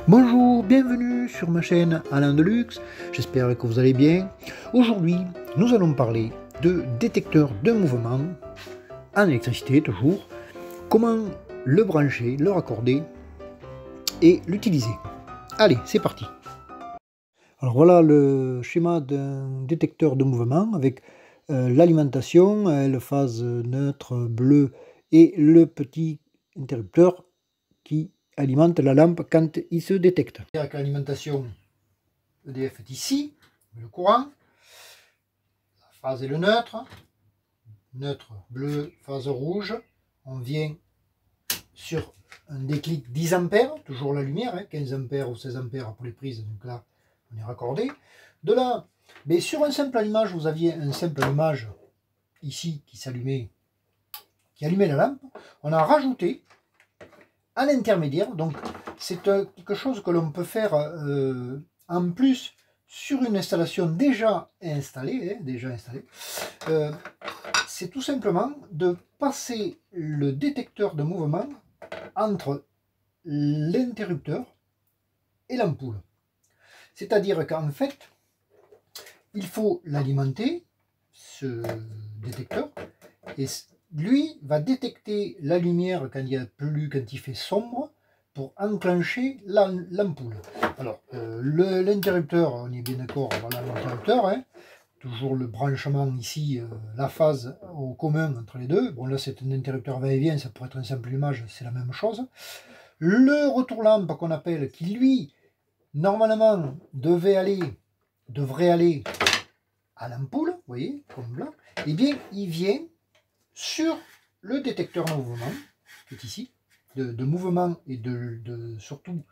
Bonjour, bienvenue sur ma chaîne Alain Deluxe, j'espère que vous allez bien. Aujourd'hui, nous allons parler de détecteur de mouvement en électricité toujours, comment le brancher, le raccorder et l'utiliser. Allez, c'est parti. Alors voilà le schéma d'un détecteur de mouvement avec l'alimentation, la phase neutre bleue et le petit interrupteur qui alimente la lampe quand il se détecte. Avec l'alimentation EDF est ici, le courant, la phase est le neutre bleu, phase rouge, on vient sur un déclic 10 ampères, toujours la lumière, 15 ampères ou 16 ampères pour les prises, donc là on est raccordé. De là, mais sur un simple allumage, vous aviez un simple allumage ici qui s'allumait, qui allumait la lampe, on a rajouté à l'intermédiaire, donc c'est quelque chose que l'on peut faire en plus sur une installation déjà installée, c'est tout simplement de passer le détecteur de mouvement entre l'interrupteur et l'ampoule. C'est-à-dire qu'en fait, il faut l'alimenter, ce détecteur, et lui va détecter la lumière quand il fait sombre, pour enclencher l'ampoule. Alors, l'interrupteur, on est bien d'accord, voilà l'interrupteur, toujours le branchement ici, la phase au commun entre les deux. Bon là c'est un interrupteur va-et-vient, ça pourrait être un simple image, c'est la même chose. Le retour lampe qu'on appelle, qui lui, normalement, devrait aller à l'ampoule, vous voyez, comme là, et bien il vient sur le détecteur de mouvement, qui est ici, de mouvement et surtout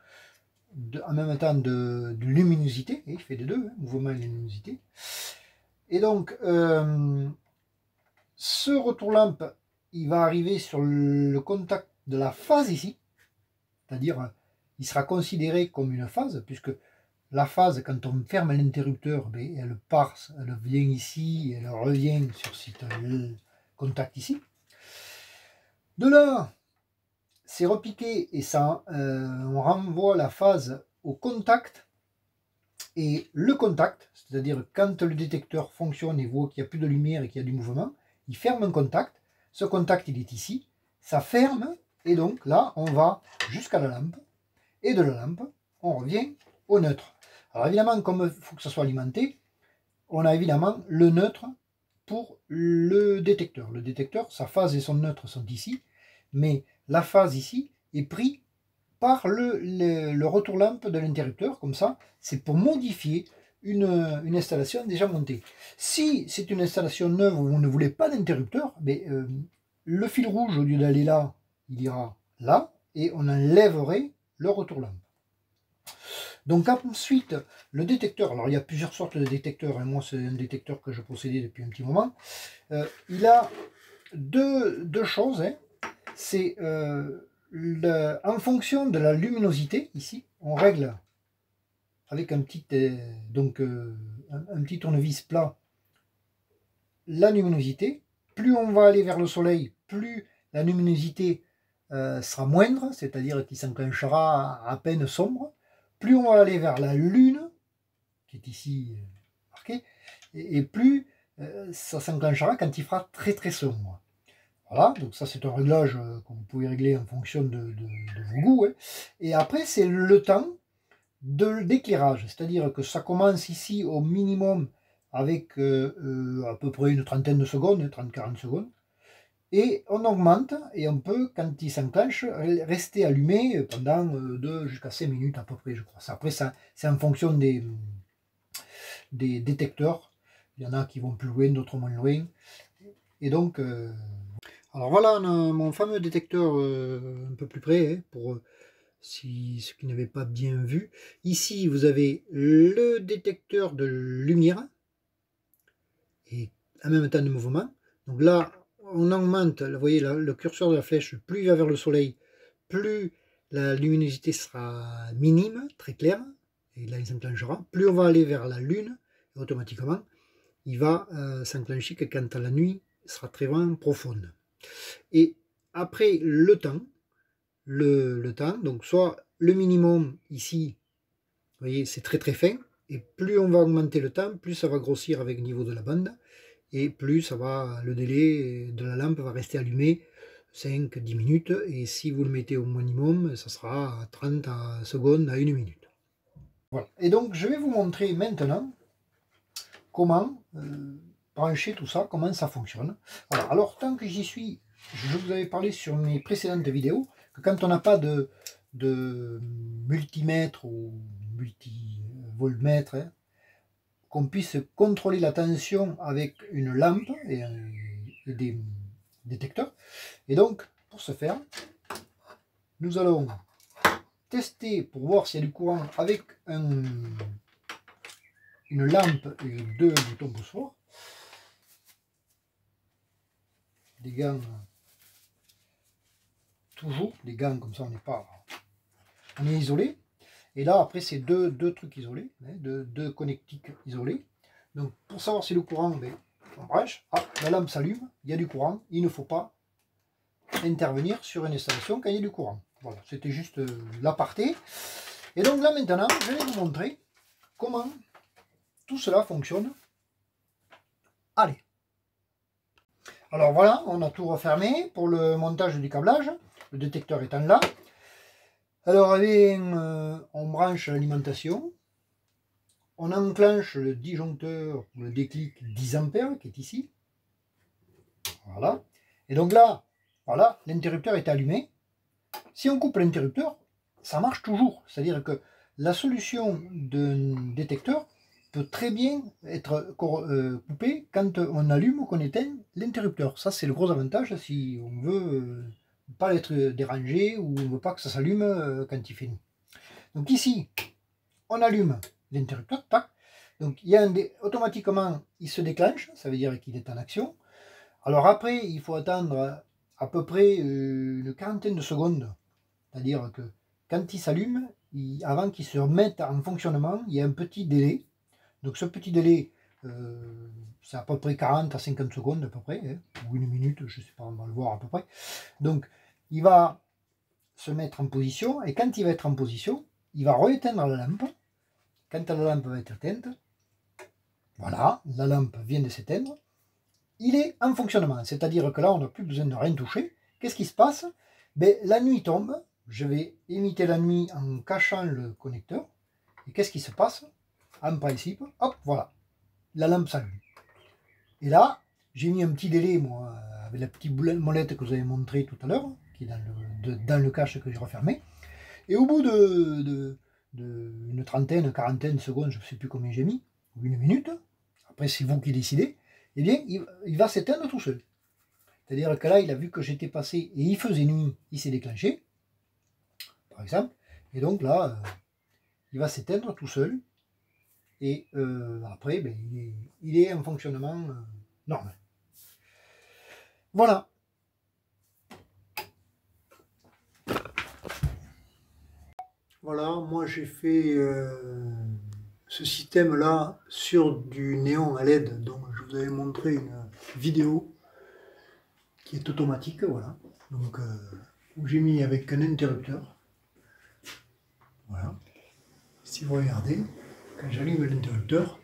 en même temps de luminosité, il fait les deux, mouvement et luminosité. Et donc, ce retour lampe, il va arriver sur le contact de la phase ici, c'est-à-dire il sera considéré comme une phase, puisque la phase, quand on ferme l'interrupteur, elle part, elle vient ici, elle revient sur ce contact ici. De là, c'est repiqué et ça, on renvoie la phase au contact. Et le contact, c'est-à-dire quand le détecteur fonctionne et voit qu'il n'y a plus de lumière et qu'il y a du mouvement, il ferme un contact. Ce contact, il est ici. Ça ferme et donc là, on va jusqu'à la lampe. Et de la lampe, on revient au neutre. Alors évidemment, comme il faut que ça soit alimenté, on a évidemment le neutre pour le détecteur. Le détecteur, sa phase et son neutre sont ici, mais la phase ici est prise par le retour lampe de l'interrupteur, comme ça, c'est pour modifier une installation déjà montée. Si c'est une installation neuve où on ne voulait pas d'interrupteur, le fil rouge, au lieu d'aller là, il ira là, et on enlèverait le retour lampe. Donc ensuite, le détecteur, alors il y a plusieurs sortes de détecteurs, et moi c'est un détecteur que je possédais depuis un petit moment, il a deux choses, c'est en fonction de la luminosité, ici, on règle avec un petit, un petit tournevis plat la luminosité. Plus on va aller vers le soleil, plus la luminosité sera moindre, c'est-à-dire qu'il s'enclenchera à peine sombre. Plus on va aller vers la lune, qui est ici marquée, et plus ça s'enclenchera quand il fera très très sombre. Voilà, donc ça c'est un réglage que vous pouvez régler en fonction de vos goûts. Et après c'est le temps d'éclairage, c'est-à-dire que ça commence ici au minimum avec à peu près une trentaine de secondes, 30-40 secondes. Et on augmente et on peut, quand il s'enclenche, rester allumé pendant 2 jusqu'à 5 minutes à peu près, je crois. Après, c'est en fonction des détecteurs. Il y en a qui vont plus loin, d'autres moins loin. Et donc, alors voilà, on a mon fameux détecteur un peu plus près, pour ceux qui n'avaient pas bien vu. Ici, vous avez le détecteur de lumière et en même temps de mouvement. Donc là, on augmente, vous voyez le curseur de la flèche, plus il va vers le soleil, plus la luminosité sera minime, très claire, et là il s'enclenchera. Plus on va aller vers la lune, automatiquement, il va s'enclencher que quand la nuit sera très vraiment profonde. Et après le temps, donc soit le minimum ici, vous voyez, c'est très très fin. Et plus on va augmenter le temps, plus ça va grossir avec le niveau de la bande. Et plus ça va, le délai de la lampe va rester allumé 5-10 minutes. Et si vous le mettez au minimum, ça sera à 30 secondes à 1 minute. Voilà. Et donc je vais vous montrer maintenant comment brancher tout ça, comment ça fonctionne. Voilà. Alors tant que j'y suis, je vous avais parlé sur mes précédentes vidéos que quand on n'a pas de multimètre ou multivoltmètre, hein, qu'on puisse contrôler la tension avec une lampe et des détecteurs. Et donc, pour ce faire, nous allons tester pour voir s'il y a du courant avec une lampe et 2 boutons poussoirs. Des gants, toujours des gants comme ça, on est isolé. Et là, après, c'est deux trucs isolés, hein, deux connectiques isolés. Donc, pour savoir si le courant, ben, on branche, ah, la lampe s'allume, il y a du courant, il ne faut pas intervenir sur une installation quand il y a du courant. Voilà, c'était juste l'aparté. Et donc là, maintenant, je vais vous montrer comment tout cela fonctionne. Allez. Alors voilà, on a tout refermé pour le montage du câblage, le détecteur étant là. Alors, on branche l'alimentation, on enclenche le disjoncteur, le déclic 10 ampères qui est ici. Voilà. Et donc là, voilà, l'interrupteur est allumé. Si on coupe l'interrupteur, ça marche toujours. C'est-à-dire que la solution d'un détecteur peut très bien être coupée quand on allume ou qu'on éteint l'interrupteur. Ça, c'est le gros avantage si on veut pas être dérangé ou on ne veut pas que ça s'allume quand il fait nuit. Donc ici, on allume l'interrupteur, tac. Donc il y a automatiquement, il se déclenche, ça veut dire qu'il est en action. Alors après, il faut attendre à peu près une quarantaine de secondes. C'est-à-dire que quand il s'allume, avant qu'il se remette en fonctionnement, il y a un petit délai. Donc ce petit délai, c'est à peu près 40 à 50 secondes à peu près, hein, ou 1 minute, je ne sais pas, on va le voir à peu près. Donc il va se mettre en position, et quand il va être en position, il va rééteindre la lampe. Quand la lampe va être éteinte, voilà, la lampe vient de s'éteindre, il est en fonctionnement, c'est-à-dire que là on n'a plus besoin de rien toucher. Qu'est-ce qui se passe? Ben, la nuit tombe, je vais imiter la nuit en cachant le connecteur, et qu'est-ce qui se passe? En principe, hop, voilà, la lampe s'allume. Et là, j'ai mis un petit délai, moi, avec la petite molette que vous avez montré tout à l'heure, qui est dans le cache que j'ai refermé. Et au bout d'une trentaine, quarantaine de secondes, je ne sais plus combien j'ai mis, ou 1 minute, après c'est vous qui décidez, eh bien, il va s'éteindre tout seul. C'est-à-dire que là, il a vu que j'étais passé et il faisait nuit, il s'est déclenché, par exemple, et donc là, il va s'éteindre tout seul, et après, ben, il est en fonctionnement normal. Voilà. Voilà, moi j'ai fait ce système-là sur du néon à LED, donc je vous avais montré une vidéo qui est automatique, voilà, donc où j'ai mis avec un interrupteur. Voilà. Si vous regardez, quand j'allume l'interrupteur,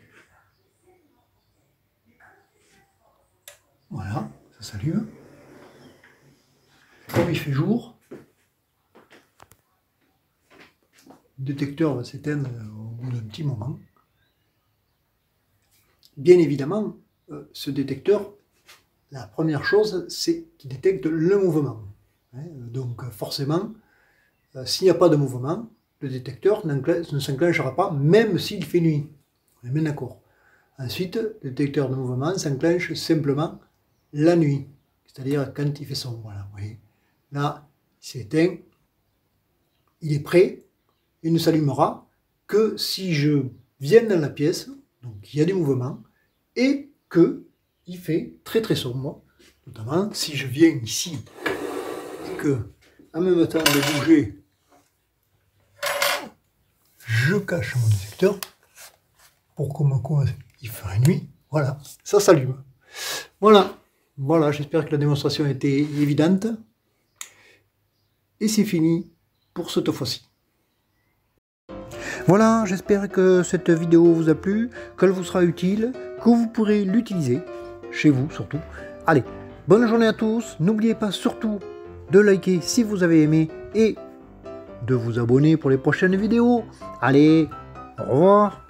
voilà, ça s'allume. Comme il fait jour, le détecteur va s'éteindre au bout d'un petit moment. Bien évidemment, ce détecteur, la première chose, c'est qu'il détecte le mouvement. Donc forcément, s'il n'y a pas de mouvement, le détecteur ne s'enclenchera pas, même s'il fait nuit. On est bien d'accord. Ensuite, le détecteur de mouvement s'enclenche simplement la nuit, c'est-à-dire quand il fait sombre. Voilà, vous voyez. Là, il s'est éteint, il est prêt, il ne s'allumera que si je viens dans la pièce, donc il y a des mouvements, et que il fait très très sombre, notamment si je viens ici, et que en même temps de bouger, je cache mon détecteur, pour qu'on il ferait nuit, voilà, ça s'allume. Voilà, voilà, j'espère que la démonstration a été évidente. Et c'est fini pour cette fois-ci. Voilà, j'espère que cette vidéo vous a plu, qu'elle vous sera utile, que vous pourrez l'utiliser, chez vous surtout. Allez, bonne journée à tous, n'oubliez pas surtout de liker si vous avez aimé et de vous abonner pour les prochaines vidéos. Allez, au revoir.